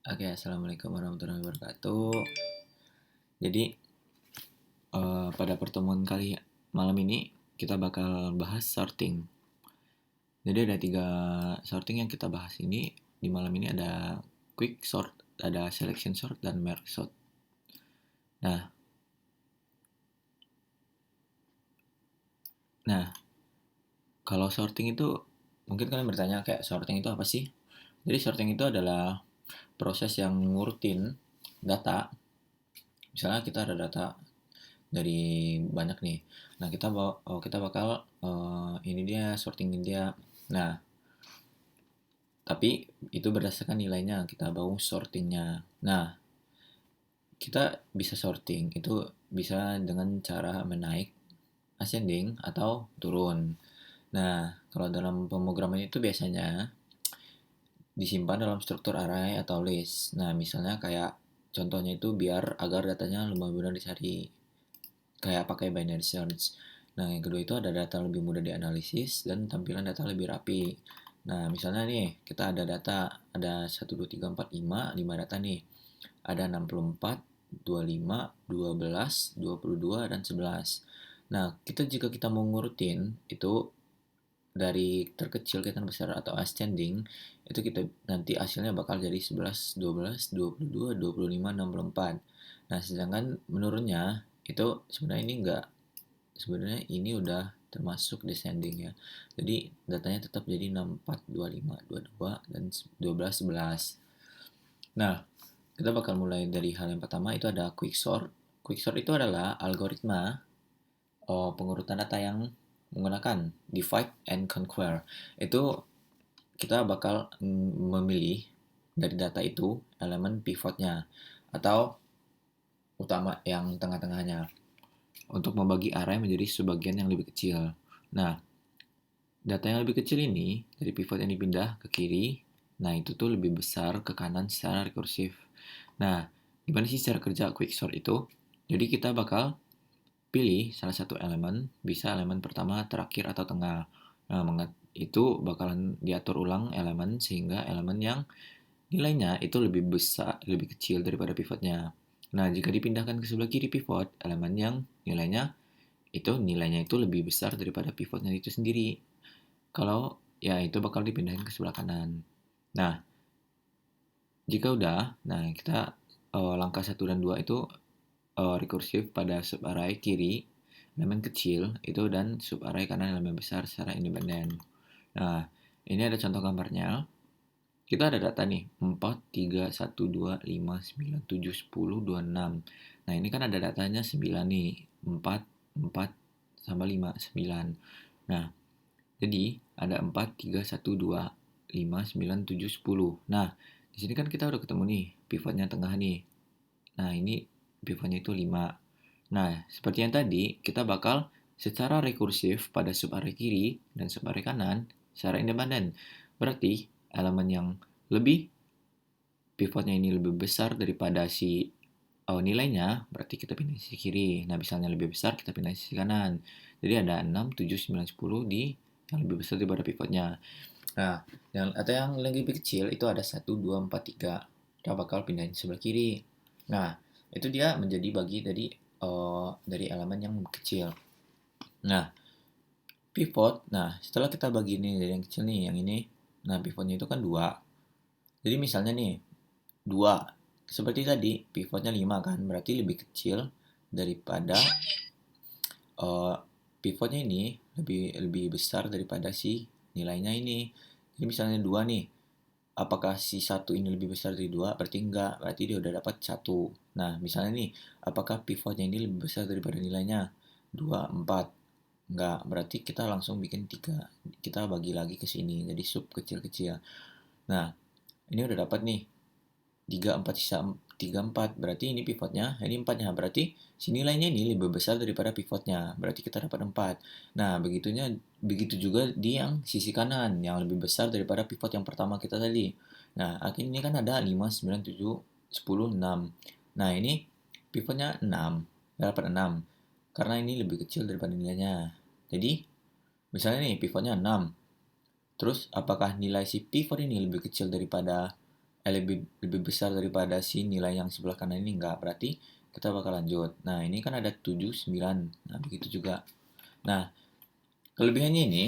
Oke, assalamualaikum warahmatullahi wabarakatuh. Jadi pada pertemuan kali malam ini kita bakal bahas sorting. Jadi ada 3 sorting yang kita bahas ini di malam ini. Ada quick sort, ada selection sort, dan merge sort. Nah, nah kalau sorting itu mungkin kalian bertanya kayak sorting itu apa sih? Jadi sorting itu adalah proses yang ngurutin data. Misalnya kita ada data dari banyak nih. Nah, kita bakal ini dia sortingin dia. Nah, tapi itu berdasarkan nilainya kita mau sortingnya. Nah, kita bisa sorting itu bisa dengan cara menaik ascending atau turun. Nah, kalau dalam pemrograman itu biasanya disimpan dalam struktur array atau list. Nah, misalnya kayak contohnya itu biar agar datanya lebih mudah dicari, kayak pakai binary search. Nah, yang kedua itu ada data lebih mudah dianalisis dan tampilan data lebih rapi. Nah, misalnya nih, kita ada data, ada 1, 2, 3, 4, 5 data nih. Ada 64, 25, 12, 22, dan 11. Nah, jika kita mau ngurutin, itu dari terkecil ke terbesar atau ascending, itu kita nanti hasilnya bakal jadi 11, 12, 22, 25, 64. Nah, sedangkan menurunnya itu sebenarnya ini udah termasuk descending ya. Jadi datanya tetap jadi 64, 25, 22, dan 12, 11. Nah, kita bakal mulai dari hal yang pertama, itu ada quicksort. Quicksort itu adalah algoritma pengurutan data yang menggunakan divide and conquer. Itu kita bakal memilih dari data itu elemen pivotnya atau utama yang tengah-tengahnya untuk membagi array menjadi sebagian yang lebih kecil. Nah, data yang lebih kecil ini dari pivot yang dipindah ke kiri, nah itu tuh lebih besar ke kanan secara rekursif. Nah, gimana sih cara kerja quicksort itu? Jadi kita bakal pilih salah satu elemen, bisa elemen pertama, terakhir, atau tengah. Nah, itu bakalan diatur ulang elemen sehingga elemen yang nilainya itu lebih besar, lebih kecil daripada pivotnya. Nah, jika dipindahkan ke sebelah kiri pivot, elemen yang nilainya itu lebih besar daripada pivotnya itu sendiri. Kalau ya itu bakal dipindahin ke sebelah kanan. Nah, jika udah, nah kita langkah 1 dan 2 itu rekursif pada subarray kiri elemen kecil itu dan subarray kanan elemen besar secara independen. Nah, ini ada contoh gambarnya. Kita ada data nih 4, 3, 1, 2, 5, 9, 7, 10, 6. Nah, ini kan ada datanya 9 nih. 4, 4 sama 5, 9. Nah, jadi ada 4, 3, 1, 2, 5, 9, 7, 10. Nah, di sini kan kita udah ketemu nih pivotnya tengah nih. Nah, ini pivotnya itu 5. Nah, seperti yang tadi, kita bakal secara rekursif pada subarray kiri dan subarray kanan secara independen. Berarti elemen yang lebih pivotnya ini lebih besar daripada si nilainya, berarti kita pindah sisi kiri. Nah, misalnya lebih besar, kita pindah sisi kanan. Jadi ada 6, 7, 9, 10 di yang lebih besar daripada pivotnya. Nah, atau yang lebih kecil itu ada 1, 2, 4, 3. Kita bakal pindahin sebelah kiri. Nah, itu dia menjadi bagi dari elemen yang kecil. Nah, pivot. Nah, setelah kita bagi ini dari yang kecil nih, yang ini. Nah, pivotnya itu kan 2. Jadi misalnya nih, 2. Seperti tadi, pivotnya 5 kan, berarti lebih kecil daripada uh, pivotnya ini lebih lebih besar daripada si nilainya ini. Jadi misalnya 2 nih, apakah si satu ini lebih besar dari 2? Berarti enggak, berarti dia udah dapat 1. Nah, misalnya nih, apakah pivotnya ini lebih besar daripada nilainya? 2, 4. Enggak, berarti kita langsung bikin 3. Kita bagi lagi ke sini, jadi sub kecil-kecil. Nah, ini udah dapat nih 3, 4, sisa 3, 4. Berarti ini pivotnya, ini 4-nya. Berarti si nilainya ini lebih besar daripada pivotnya. Berarti kita dapat 4. Nah, begitu juga di yang sisi kanan, yang lebih besar daripada pivot yang pertama kita tadi. Nah, akhirnya ini kan ada 5, 9, 7, 10, 6. Nah, ini pivotnya 6. Dapat 6. Karena ini lebih kecil daripada nilainya. Jadi, misalnya nih pivotnya 6. Terus, apakah nilai si pivot ini lebih kecil daripada lebih besar daripada si nilai yang sebelah kanan ini, enggak, berarti kita bakal lanjut. Nah, ini kan ada 7, 9. Nah, begitu juga. Nah, kelebihannya ini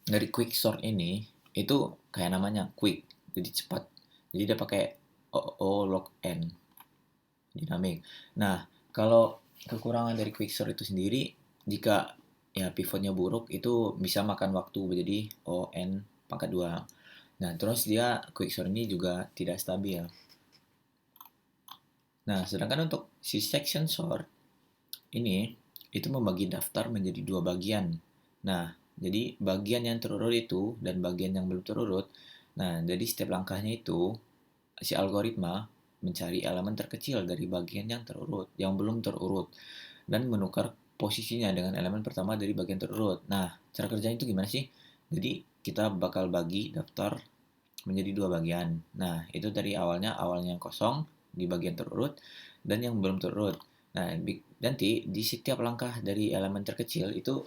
dari quick sort ini itu kayak namanya quick, jadi cepat. Jadi dia pakai O log n dinamik. Nah, kalau kekurangan dari quick sort itu sendiri, jika ya pivotnya buruk itu bisa makan waktu, jadi O n pangkat 2. Nah, terus dia quick sort ini juga tidak stabil. Nah, sedangkan untuk si section sort ini itu membagi daftar menjadi dua bagian. Nah, jadi bagian yang terurut itu dan bagian yang belum terurut. Nah, jadi setiap langkahnya itu si algoritma mencari elemen terkecil dari bagian yang terurut, yang belum terurut, dan menukar posisinya dengan elemen pertama dari bagian terurut. Nah, cara kerjanya itu gimana sih? Jadi kita bakal bagi daftar menjadi dua bagian. Nah, itu dari awalnya yang kosong di bagian terurut dan yang belum terurut. Nah, nanti di setiap langkah dari elemen terkecil itu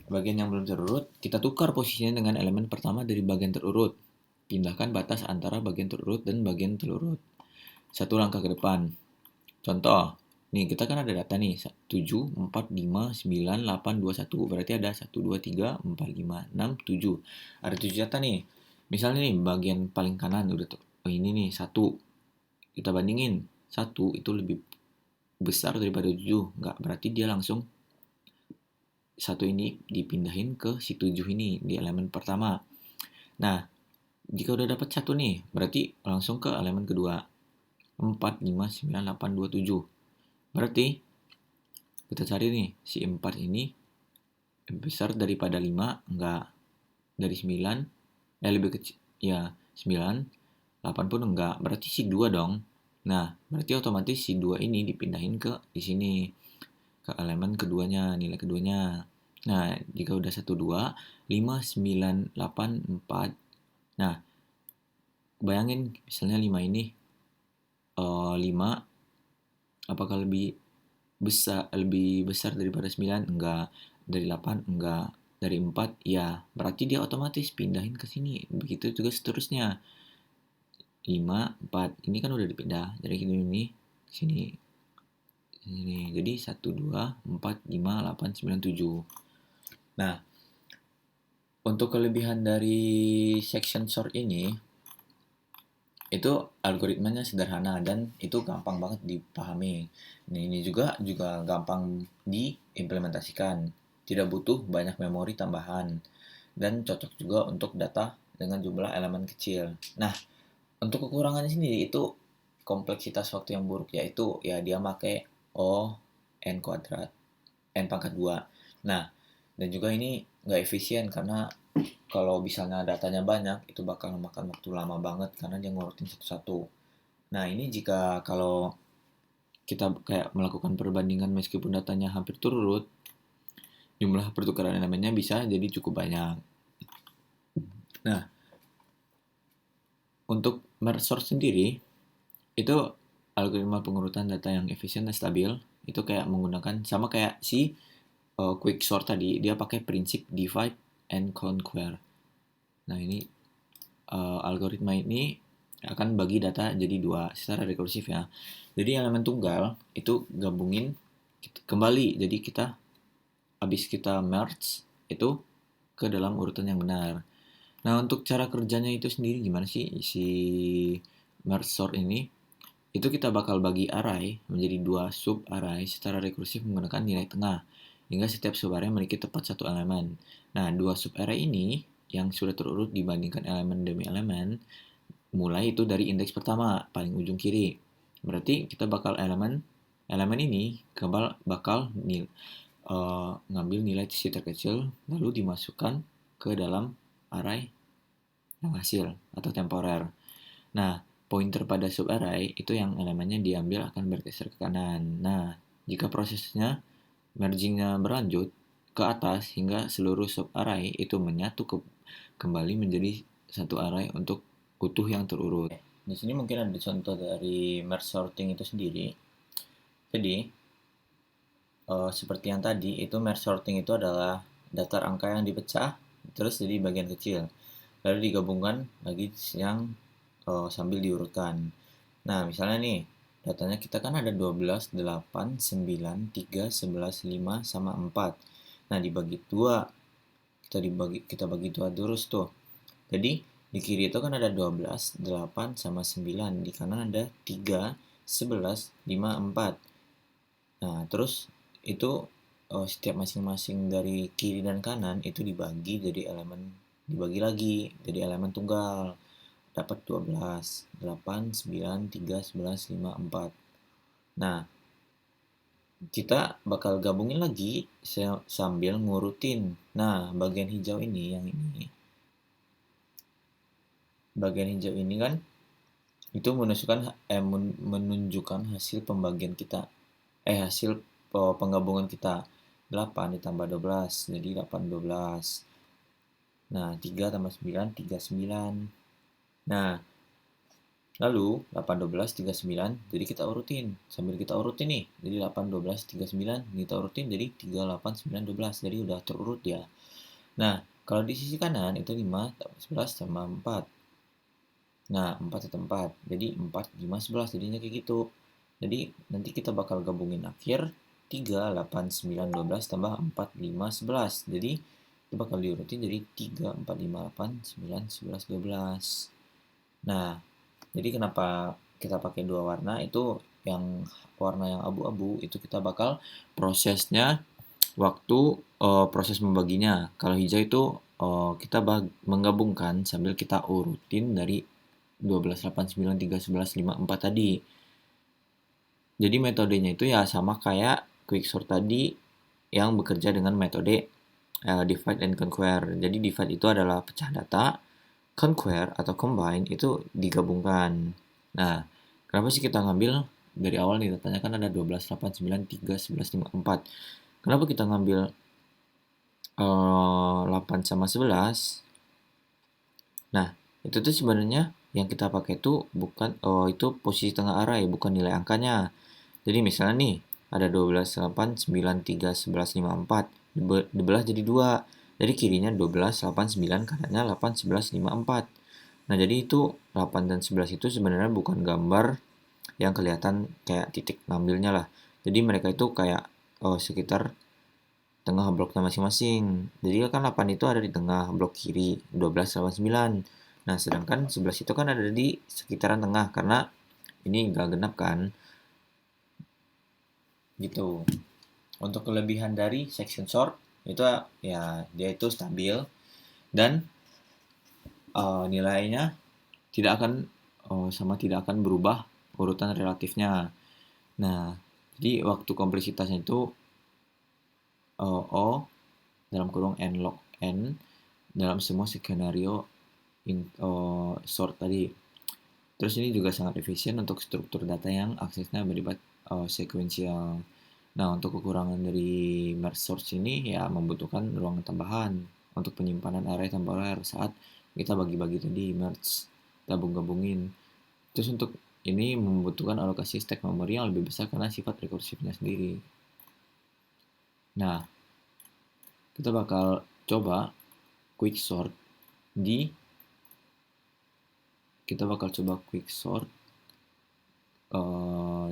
bagian yang belum terurut kita tukar posisinya dengan elemen pertama dari bagian terurut. Pindahkan batas antara bagian terurut dan bagian terurut. Satu langkah ke depan. Contoh, nih kita kan ada data nih 7, 4, 5, 9, 8, 2, 1. Berarti ada 1, 2, 3, 4, 5, 6, 7. Ada 7 data nih. Misalnya nih bagian paling kanan udah tuh. Oh, ini nih 1. Kita bandingin. 1 itu lebih besar daripada 7. Enggak, berarti dia langsung 1 ini dipindahin ke si 7 ini di elemen pertama. Nah, jika udah dapat 1 nih, berarti langsung ke elemen kedua. 4, 5, 9, 8, 2, 7. Berarti kita cari nih si 4 ini lebih besar daripada 5, enggak. Dari 9, lebih kecil, ya 9, 8 pun enggak. Berarti si 2 dong. Nah, berarti otomatis si 2 ini dipindahin ke di sini. Ke elemen keduanya, nilai keduanya. Nah, jika udah 1, 2, 5, 9, 8, 4. Nah, bayangin misalnya 5 ini 5 apakah lebih besar daripada 9? Enggak. Dari 8? Enggak. Dari 4? Ya. Berarti dia otomatis pindahin ke sini. Begitu juga seterusnya. 5, 4. Ini kan udah dipindah. Jadi ini sini. Sini. Jadi 1, 2, 4, 5, 8, 9, 7. Nah, untuk kelebihan dari section sort ini, itu algoritmanya sederhana dan itu gampang banget dipahami. Nah, ini juga gampang diimplementasikan. Tidak butuh banyak memori tambahan dan cocok juga untuk data dengan jumlah elemen kecil. Nah, untuk kekurangannya sendiri itu kompleksitas waktu yang buruk, yaitu ya dia pakai O n kuadrat n pangkat 2. Nah, dan juga ini nggak efisien karena kalau misalnya datanya banyak itu bakal memakan waktu lama banget karena dia ngurutin satu-satu. Nah, ini jika kalau kita kayak melakukan perbandingan meskipun datanya hampir turut, jumlah pertukaran elemennya bisa jadi cukup banyak. Nah, untuk merge sort sendiri itu algoritma pengurutan data yang efisien dan stabil. Itu kayak menggunakan sama kayak si quick sort tadi, dia pakai prinsip divide and conquer. Nah, ini algoritma ini akan bagi data jadi dua secara rekursif ya. Jadi elemen tunggal itu gabungin kembali. Jadi habis kita merge itu ke dalam urutan yang benar. Nah, untuk cara kerjanya itu sendiri gimana sih si merge sort ini? Itu kita bakal bagi array menjadi dua sub array secara rekursif menggunakan nilai tengah, hingga setiap sub array memiliki tepat satu elemen. Nah, dua sub array ini yang sudah terurut dibandingkan elemen demi elemen, mulai itu dari indeks pertama, paling ujung kiri. Berarti kita bakal elemen ini bakal ngambil nilai si terkecil, lalu dimasukkan ke dalam array yang hasil atau temporer. Nah, pointer pada subarray itu yang elemennya diambil akan bergeser ke kanan. Nah, jika prosesnya mergingnya berlanjut ke atas hingga seluruh subarray itu menyatu kembali menjadi satu array untuk utuh yang terurut. Di sini mungkin ada contoh dari merge sorting itu sendiri. Jadi, seperti yang tadi, itu merge sorting itu adalah daftar angka yang dipecah terus jadi bagian kecil. Lalu digabungkan lagi yang sambil diurutkan. Nah, misalnya nih, datanya kita kan ada 12, 8, 9, 3, 11, 5, sama 4. Nah, dibagi dua, kita bagi dua terus tuh. Jadi, di kiri itu kan ada 12, 8, sama 9. Di kanan ada 3, 11, 5, 4. Nah, terus itu setiap masing-masing dari kiri dan kanan itu dibagi lagi jadi elemen tunggal. Dapat 12, 8, 9, 3, 11, 5, 4. Nah, kita bakal gabungin lagi sambil ngurutin. Nah, bagian hijau ini, bagian hijau ini kan itu menunjukkan hasil pembagian kita. Hasil penggabungan kita. 8 ditambah 12, jadi 8, 12. Nah, 3 tambah 9, 3, 9. Nah, lalu 8, 12, 3, 9, jadi kita urutin. Sambil kita urutin nih, jadi 8, 12, 3, 9, kita urutin jadi 3, 8, 9, 12. Jadi udah terurut ya. Nah, kalau di sisi kanan itu 5, 11, tambah 4. Nah, 4 tetap 4. Jadi 4, 5, 11. Jadinya kayak gitu. Jadi nanti kita bakal gabungin akhir 3, 8, 9, 12 tambah 4, 5, 11. Jadi itu bakal diurutin jadi 3, 4, 5, 8, 9, 11, 12. Nah, jadi kenapa kita pakai dua warna itu, yang warna yang abu-abu itu kita bakal prosesnya waktu proses membaginya. Kalau hijau itu kita menggabungkan sambil kita urutin dari 12, 8, 9, 3, 11, 5, 4 tadi. Jadi metodenya itu ya sama kayak quicksort tadi yang bekerja dengan metode divide and conquer. Jadi divide itu adalah pecah data, conquer atau combine itu digabungkan. Nah, kenapa sih kita ngambil dari awal nih, datanya kan ada 12, 8, 9, 3, 11, 5, 4. Kenapa kita ngambil 8 sama 11? Nah, itu tuh sebenarnya yang kita pakai tuh bukan itu posisi tengah array, bukan nilai angkanya. Jadi misalnya nih, ada 12, 8, 9, 3, 11, 5, 4. Dibelah jadi 2. Jadi kirinya 12, 8, 9, kanannya 8, 11, 5, 4. Nah, jadi itu 8 dan 11 itu sebenarnya bukan gambar yang kelihatan kayak titik ngambilnya lah. Jadi mereka itu kayak sekitar tengah bloknya masing-masing. Jadi kan 8 itu ada di tengah blok kiri, 12, 8, 9. Nah, sedangkan 11 itu kan ada di sekitaran tengah karena ini nggak genap kan. Gitu. Untuk kelebihan dari section sort itu ya dia itu stabil dan nilainya tidak akan berubah urutan relatifnya. Nah, jadi waktu kompleksitasnya itu O dalam kurung n log n dalam semua skenario sort tadi. Terus ini juga sangat efisien untuk struktur data yang aksesnya bersifat sekuensial. Nah, untuk kekurangan dari merge source ini ya membutuhkan ruang tambahan untuk penyimpanan array temporer saat kita bagi-bagi tadi, merge, gabungin. Terus untuk ini membutuhkan alokasi stack memori yang lebih besar karena sifat rekursifnya sendiri. Nah, kita bakal coba quicksort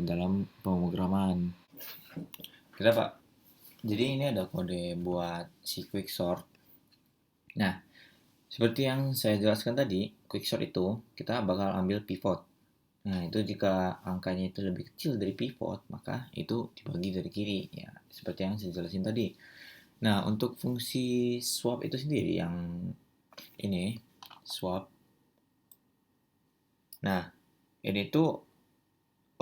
dalam pemrograman. Kita Pak, jadi ini ada kode buat si quicksort. Nah, seperti yang saya jelaskan tadi, quicksort itu kita bakal ambil pivot. Nah, itu jika angkanya itu lebih kecil dari pivot, maka itu dibagi dari kiri. Ya, seperti yang saya jelasin tadi. Nah, untuk fungsi swap itu sendiri yang ini, swap. Nah, ini tuh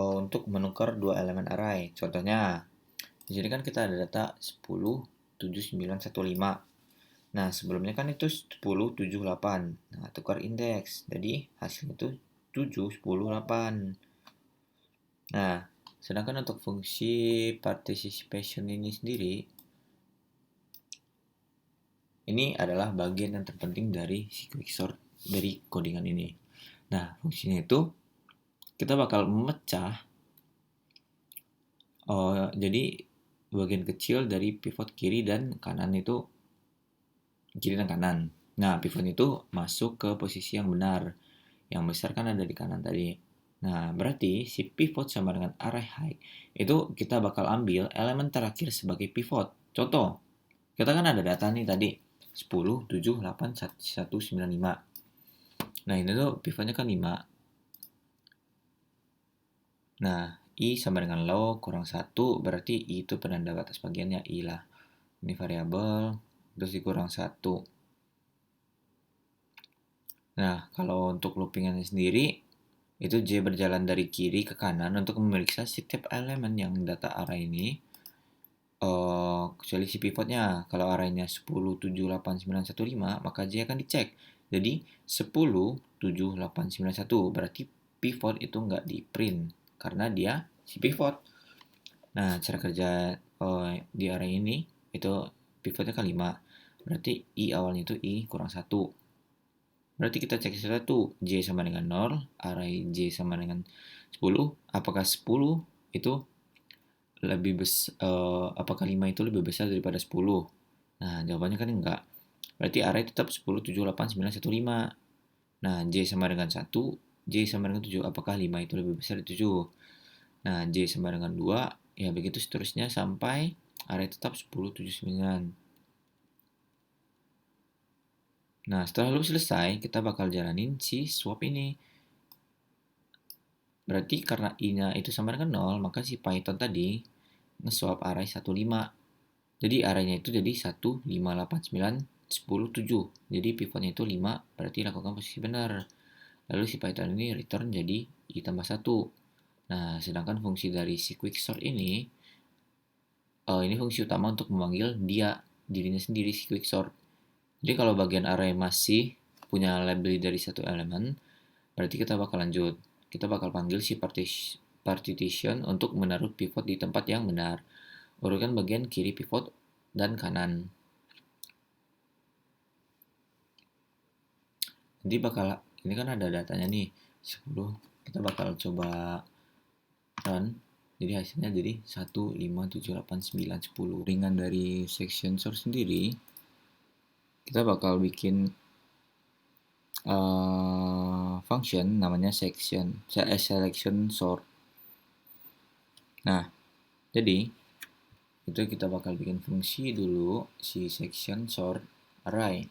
untuk menukar dua elemen array. Contohnya, di sini kan kita ada data 10, 7, 9, 1, 5. Nah, sebelumnya kan itu 10, 7, 8. Nah, tukar indeks. Jadi, hasilnya itu 7, 10, 8. Nah, sedangkan untuk fungsi participation ini sendiri, ini adalah bagian yang terpenting dari si quicksort dari codingan ini. Nah, fungsinya itu kita bakal memecah jadi bagian kecil dari pivot kiri dan kanan itu, kiri dan kanan. Nah, pivot itu masuk ke posisi yang benar. Yang besar kan ada di kanan tadi. Nah, berarti si pivot sama dengan array height. Itu kita bakal ambil elemen terakhir sebagai pivot. Contoh, kita kan ada data nih tadi. 10, 7, 8, 1, 9, 5. Nah, ini tuh pivotnya kan 5. Nah, I sama dengan low kurang 1, berarti I itu penanda batas bagiannya I lah. Ini variabel, terus dikurang 1. Nah, kalau untuk loopingannya sendiri, itu J berjalan dari kiri ke kanan untuk memeriksa setiap elemen yang data array ini. Kecuali si pivotnya. Kalau arraynya 10, 7, 8, 9, 1, 5, maka J akan dicek. Jadi 10, 7, 8, 9, 1. Berarti pivot itu nggak di print karena dia si pivot. Nah, cara kerja di array ini itu pivotnya kan 5. Berarti I awalnya itu I kurang 1. Berarti kita cek satu, J sama dengan 0, array J sama dengan 10. Apakah 10 itu apakah 5 itu lebih besar daripada 10? Nah, jawabannya kan enggak. Berarti array tetap 10, 7, 8, 9, 1, 5. Nah, J sama dengan 1, J sama dengan 7. Apakah 5 itu lebih besar dari 7? Nah, J sama dengan 2, ya begitu seterusnya sampai array tetap 10, 7, 9. Nah, setelah loop selesai, kita bakal jalanin si swap ini. Berarti karena I-nya itu sama dengan 0, maka si Python tadi nge-swap array 15. Jadi arraynya itu jadi 1, 5, 8, 9, 10, 7. Jadi pivotnya itu 5, berarti lakukan posisi benar. Lalu si Python ini return jadi I tambah 1. Nah, sedangkan fungsi dari si quicksort ini fungsi utama untuk memanggil dirinya sendiri si quicksort. Jadi kalau bagian array masih punya label dari satu elemen, berarti kita bakal lanjut. Kita bakal panggil si partition untuk menaruh pivot di tempat yang benar. Urutkan bagian kiri pivot dan kanan. Nanti ini kan ada datanya nih, 10. Kita bakal coba run. Jadi hasilnya jadi 1, 5, 7, 8, 9, 10. Ringan dari section sort sendiri, kita bakal bikin function namanya selection sort. Nah, jadi itu kita bakal bikin fungsi dulu si section sort array.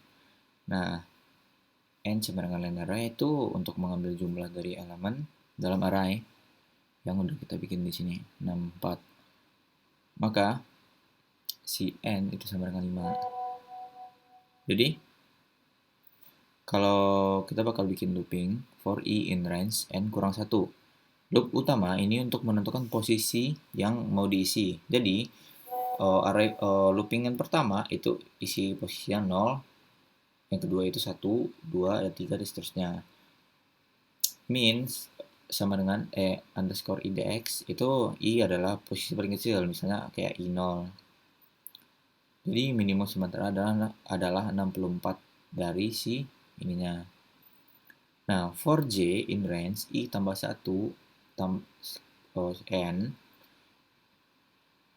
Nah, n sama dengan len array itu untuk mengambil jumlah dari elemen dalam array yang udah kita bikin di sini 64. Maka si n itu sama dengan 5. Jadi kalau kita bakal bikin looping for i in range n kurang 1. Loop utama ini untuk menentukan posisi yang mau diisi. Jadi looping yang pertama itu isi posisi yang 0, yang kedua itu 1, 2, dan 3, dan seterusnya. Means sama dengan underscore idx itu i adalah posisi paling kecil, misalnya kayak i0. Jadi minimum sementara adalah 64 dari si ininya. Nah, for j in range i tambah 1 n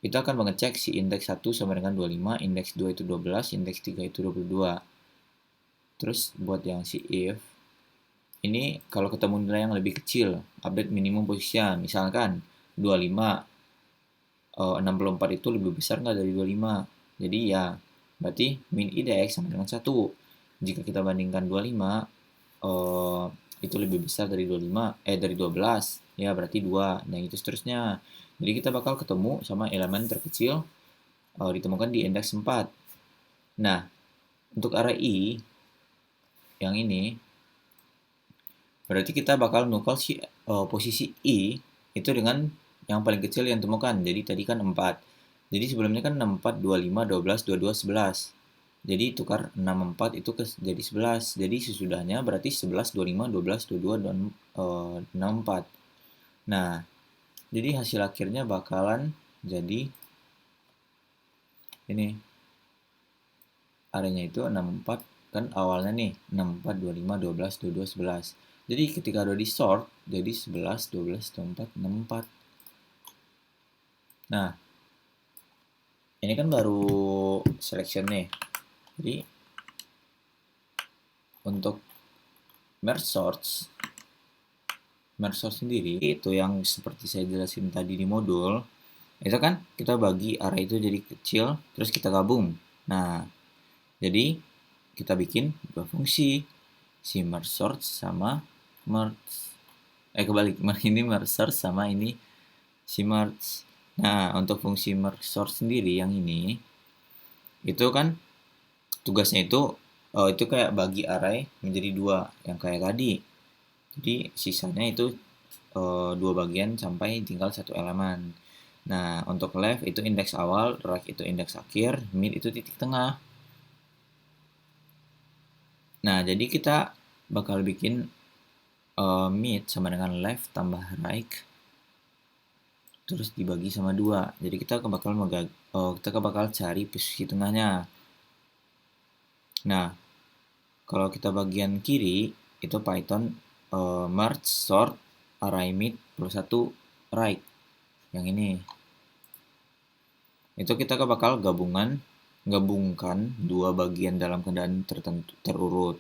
itu akan mengecek si indeks 1 sama dengan 25, indeks 2 itu 12, indeks 3 itu 22. Terus buat yang si if ini kalau ketemu nilai yang lebih kecil, update minimum posisinya. Misalkan 25, 64 itu lebih besar nggak dari 25? Jadi ya, berarti min index sama dengan 1. Jika kita bandingkan 25, itu lebih besar dari 12, ya berarti 2. Nah, itu seterusnya. Jadi kita bakal ketemu sama elemen terkecil ditemukan di indeks 4. Nah, untuk array i yang ini, berarti kita bakal nukal si posisi i itu dengan yang paling kecil yang ditemukan. Jadi tadi kan 4. Jadi sebelumnya kan 64, 25, 12, 22, 11. Jadi tukar 64 itu jadi 11. Jadi sesudahnya berarti 11, 25, 12, 22, dan 64. Nah, jadi hasil akhirnya bakalan jadi ini. Arenya itu 64, kan awalnya nih 64, 25, 12, 22, 11. Jadi ketika udah di sort, jadi 11, 12, 24, 64. Nah, ini kan baru selection nih. Jadi untuk merge sorts merge sort sendiri itu yang seperti saya jelasin tadi di modul, itu kan kita bagi array itu jadi kecil, terus kita gabung. Nah, jadi kita bikin dua fungsi, si merge sort sama merge, kebalik, ini merge sort sama ini si merge. Nah, untuk fungsi merge sort sendiri yang ini, itu kan tugasnya itu kayak bagi array menjadi dua, yang kayak tadi. Jadi sisanya itu dua bagian sampai tinggal satu elemen. Nah, untuk left itu indeks awal, right itu indeks akhir, mid itu titik tengah. Nah, jadi kita bakal bikin mid sama dengan left tambah right, terus dibagi sama dua. Jadi kita bakal cari posisi tengahnya. Nah, kalau kita bagian kiri itu Python merge sort array mid plus 1 right. Yang ini. Itu kita bakal gabungkan dua bagian dalam keadaan tertentu terurut.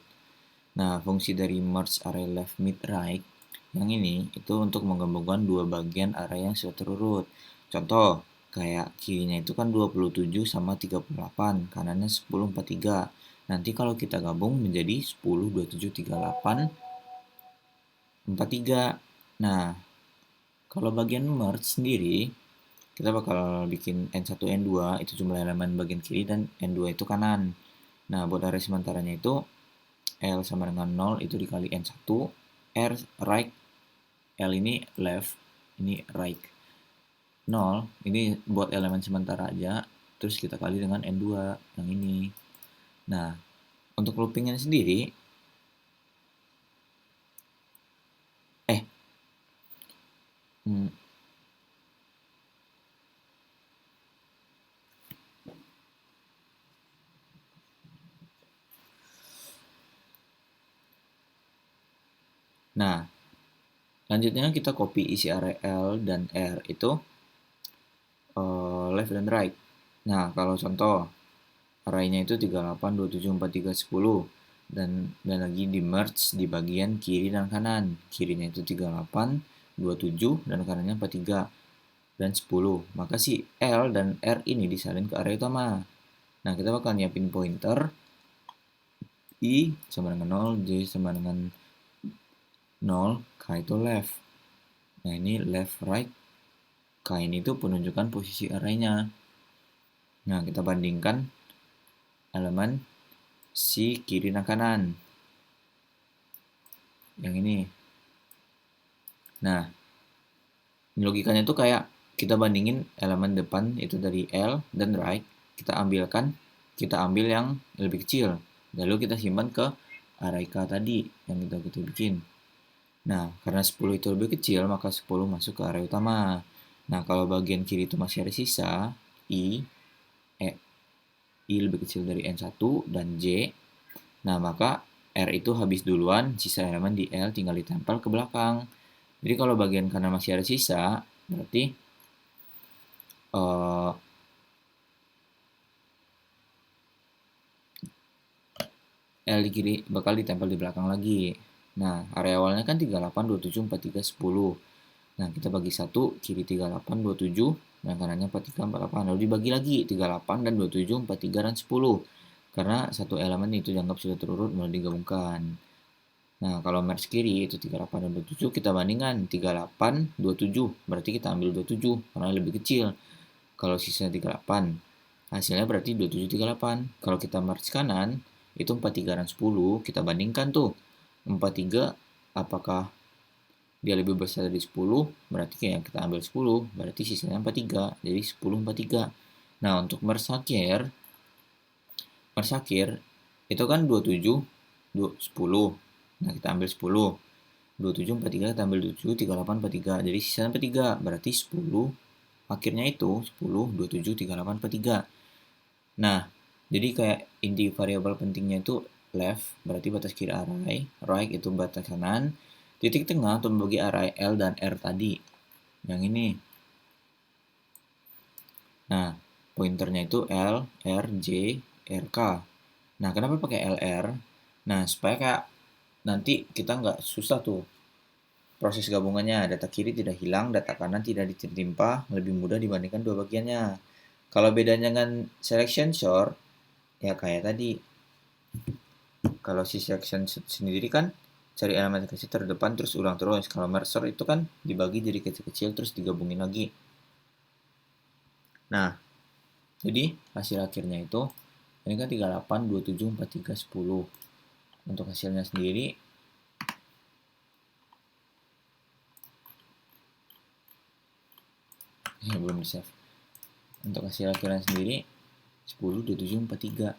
Nah, fungsi dari merge array left mid right yang ini itu untuk menggabungkan dua bagian array yang sudah terurut. Contoh, kayak kirinya itu kan 27 sama 38, kanannya 10, 43. Nanti kalau kita gabung menjadi 10, 27, 38, 43. Nah, kalau bagian merge sendiri, kita bakal bikin N1, N2, itu jumlah elemen bagian kiri, dan N2 itu kanan. Nah, buat array sementaranya itu, L sama dengan 0 itu dikali N1, R right, L ini left, ini right. 0, ini buat elemen sementara aja, terus kita kali dengan N2, yang ini. Nah, untuk loopingnya sendiri, nah, lanjutnya kita copy isi array L dan R itu left dan right. Nah, kalau contoh array-nya itu 38, 27, 43, 10, dan lagi di merge di bagian kiri dan kanan. Kirinya itu 38, 27, dan kanannya 43 dan 10. Maka si L dan R ini disalin ke array utama. Nah, kita bakal nyiapin pointer I sama dengan 0, J sama dengan 0, K itu left. Nah, ini left, right. K ini itu penunjukan posisi array-nya. Nah, kita bandingkan elemen si kiri dan kanan. Yang ini. Nah, logikanya itu kayak kita bandingin elemen depan itu dari L dan right, kita ambil yang lebih kecil, lalu kita simpan ke array K tadi yang kita bikin. Nah, karena 10 itu lebih kecil, maka 10 masuk ke array utama. Nah, kalau bagian kiri itu masih ada sisa, I lebih kecil dari N1 dan J, nah maka R itu habis duluan, sisa elemen di L tinggal ditempel ke belakang. Jadi kalau bagian kanan masih ada sisa, berarti L di kiri bakal ditempel di belakang lagi. Nah, area awalnya kan 38, 27, 43, 10. Nah, kita bagi 1, kiri 38, 27, dan kanannya 43, 48. Lalu dibagi lagi, 38 dan 27, 43, dan 10. Karena satu elemen itu dianggap sudah terurut, mulai digabungkan. Nah, kalau merge kiri itu 38 dan 27, kita bandingkan 38, 27. Berarti kita ambil 27, karena lebih kecil. Kalau sisa 38, hasilnya berarti 27, 38. Kalau kita merge kanan, itu 43 dan 10, kita bandingkan tuh. 43, apakah dia lebih besar dari 10, berarti kayak kita ambil 10, berarti sisanya 43, jadi 10, 43. Nah, untuk merge akhir, itu kan 27, 10. Nah, kita ambil 10. 27, 43, kita ambil 27, 38, 43. Jadi sisanya 43, berarti 10, akhirnya itu 10, 27, 38, 43. Nah, jadi kayak inti variabel pentingnya itu left, berarti batas kiri array, right itu batas kanan, titik tengah untuk membagi array L dan R tadi. Yang ini. Nah, pointernya itu L, R, J, R, K. Nah, kenapa pakai LR? Nah, supaya kayak nanti kita nggak susah tuh proses gabungannya. Data kiri tidak hilang, data kanan tidak ditimpa, lebih mudah dibandingkan dua bagiannya. Kalau bedanya dengan selection sort, ya kayak tadi. Kalau si selection sendiri kan cari elemen kecil terdepan terus ulang terus. Kalau merge sort itu kan dibagi jadi kecil-kecil terus digabungin lagi. Nah, jadi hasil akhirnya itu ini kan 38, 27, 43, 10. Untuk hasilnya sendiri belum di save. Untuk hasil akhirnya sendiri 10, 27, 43.